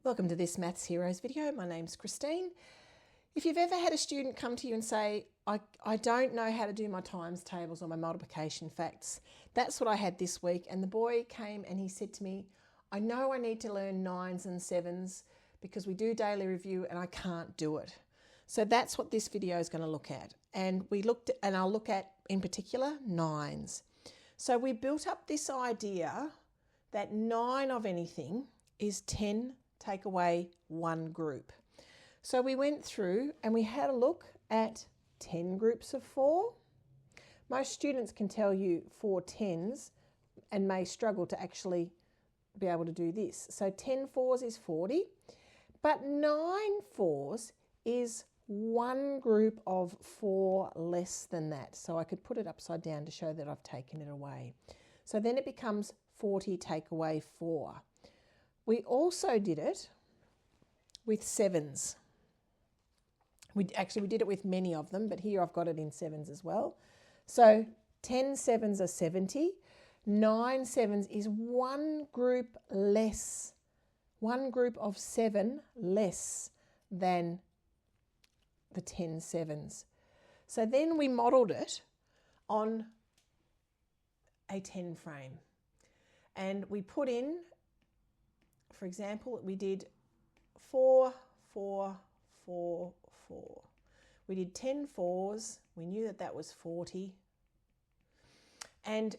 Welcome to this Maths Heroes video. My name's Christine. If you've ever had a student come to you and say, I don't know how to do my times tables or my multiplication facts, that's what I had this week. And the boy came and he said to me, I know I need to learn 9s and 7s because we do daily review and I can't do it. So that's what this video is going to look at. And I'll look at, in particular, 9s. So we built up this idea that 9 of anything is 10 take away one group. So we went through and we had a look at 10 groups of 4. Most students can tell you 4 10s and may struggle to actually be able to do this. So 10 4s is 40, but 9 4s is one group of 4 less than that. So I could put it upside down to show that I've taken it away. So then it becomes 40 take away 4. We also did it with 7s. We did it with many of them, but here I've got it in 7s as well. So 10 7s are 70. 9 7s is one group less, one group of 7 less than the 10 7s. So then we modelled it on a 10 frame. And we put in, for example, we did 4, 4, 4, 4. We did 10 4s. We knew that that was 40. And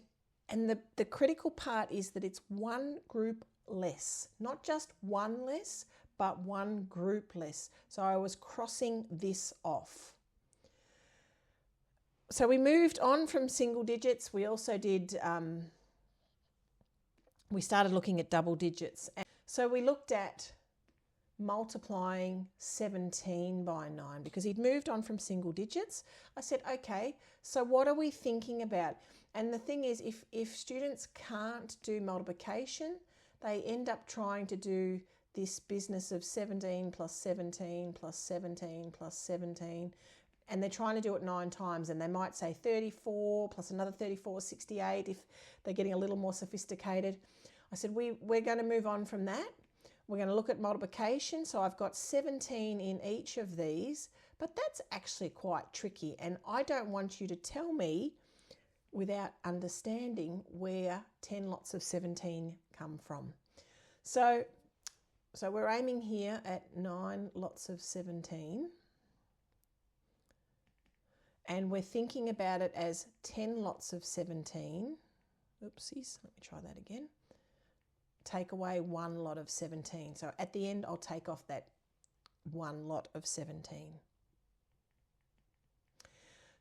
the critical part is that it's one group less, not just one less, but one group less. So I was crossing this off. So we moved on from single digits. We also did, we started looking at double digits. So we looked at multiplying 17 by 9 because he'd moved on from single digits. I said, okay, so what are we thinking about? And the thing is, if students can't do multiplication, they end up trying to do this business of 17 plus 17 plus 17 plus 17, and they're trying to do it 9 times, and they might say 34 plus another 34, 68 if they're getting a little more sophisticated. I said, we're going to move on from that. We're going to look at multiplication. So I've got 17 in each of these, but that's actually quite tricky. And I don't want you to tell me without understanding where 10 lots of 17 come from. So we're aiming here at 9 lots of 17. And we're thinking about it as 10 lots of 17. Oopsies, let me try that again. Take away one lot of 17. So at the end, I'll take off that one lot of 17.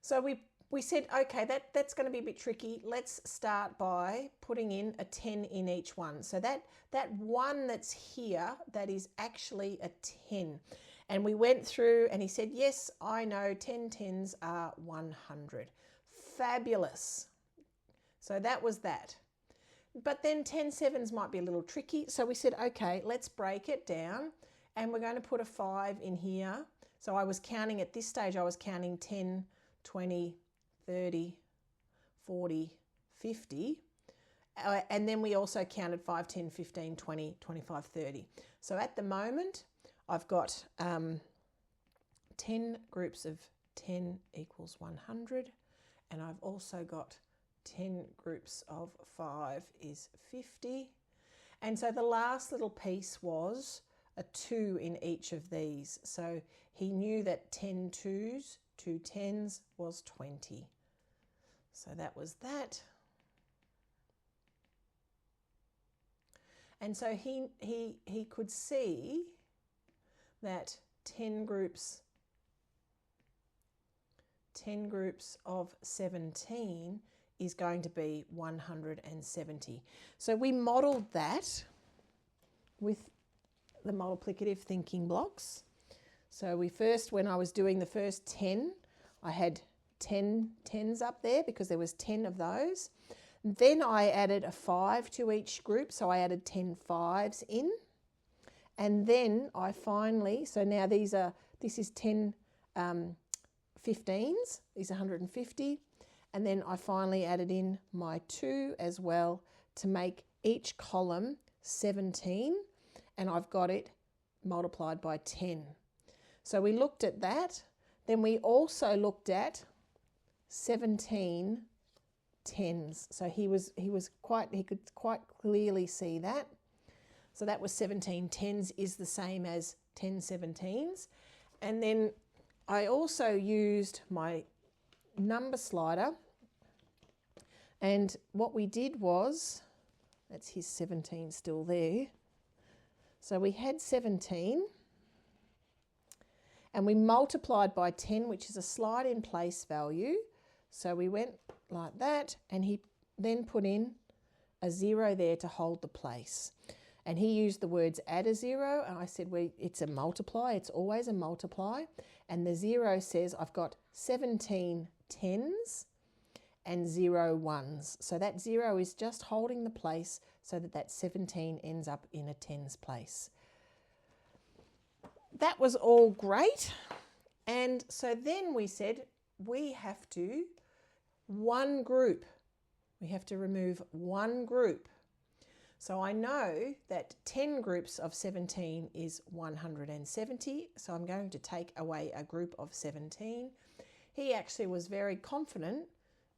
So we said, okay, that's going to be a bit tricky. Let's start by putting in a 10 in each one. So that one that's here, that is actually a 10. And we went through and he said, yes, I know 10 10s are 100. Fabulous. So that was that. But then 10 7s might be a little tricky. So we said, okay, let's break it down. And we're going to put a 5 in here. So I was counting at this stage, I was counting 10, 20, 30, 40, 50. And then we also counted 5, 10, 15, 20, 25, 30. So at the moment, I've got 10 groups of 10 equals 100. And I've also got 10 groups of 5 is 50. And so the last little piece was a 2 in each of these. So he knew that 10 2s, 2 10s was 20. So that was that. And so he could see that 10 groups of 17 is going to be 170. So we modelled that with the multiplicative thinking blocks. So when I was doing the first 10, I had 10 10s up there because there was 10 of those. Then I added a 5 to each group, so I added 10 5s in. And then I finally, so now this is 10 15s, these are 150. And then I finally added in my 2 as well to make each column 17. And I've got it multiplied by 10. So we looked at that. Then we also looked at 17 tens. So he could quite clearly see that. So that was 17 tens is the same as 10 17s. And then I also used my number slider, and what we did was, that's his 17 still there. So we had 17 and we multiplied by 10, which is a slide in place value. So we went like that, and he then put in a 0 there to hold the place. And he used the words add a 0, and I said, well, it's a multiply, it's always a multiply. And the 0 says I've got 17 tens and 0 ones. So that 0 is just holding the place so that that 17 ends up in a tens place. That was all great. And so then we said we have to one group. We have to remove one group. So I know that 10 groups of 17 is 170. So I'm going to take away a group of 17. He actually was very confident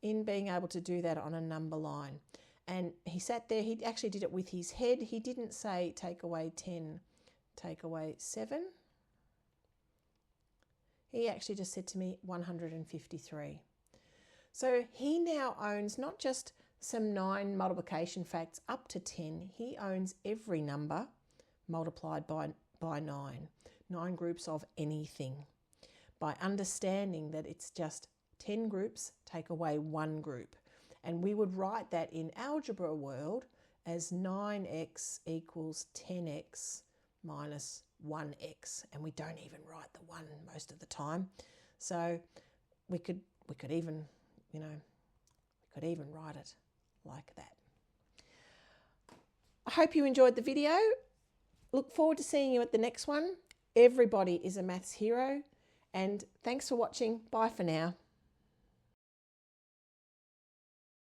in being able to do that on a number line. And he sat there, he actually did it with his head. He didn't say take away 10, take away 7. He actually just said to me 153. So he now owns not just some 9 multiplication facts up to 10, he owns every number multiplied by 9. 9 groups of anything. By understanding that it's just 10 groups, take away one group. And we would write that in algebra world as 9x equals 10x minus 1x. And we don't even write the 1 most of the time. So we could even, we could even write it like that. I hope you enjoyed the video. Look forward to seeing you at the next one. Everybody is a maths hero. And thanks for watching. Bye for now.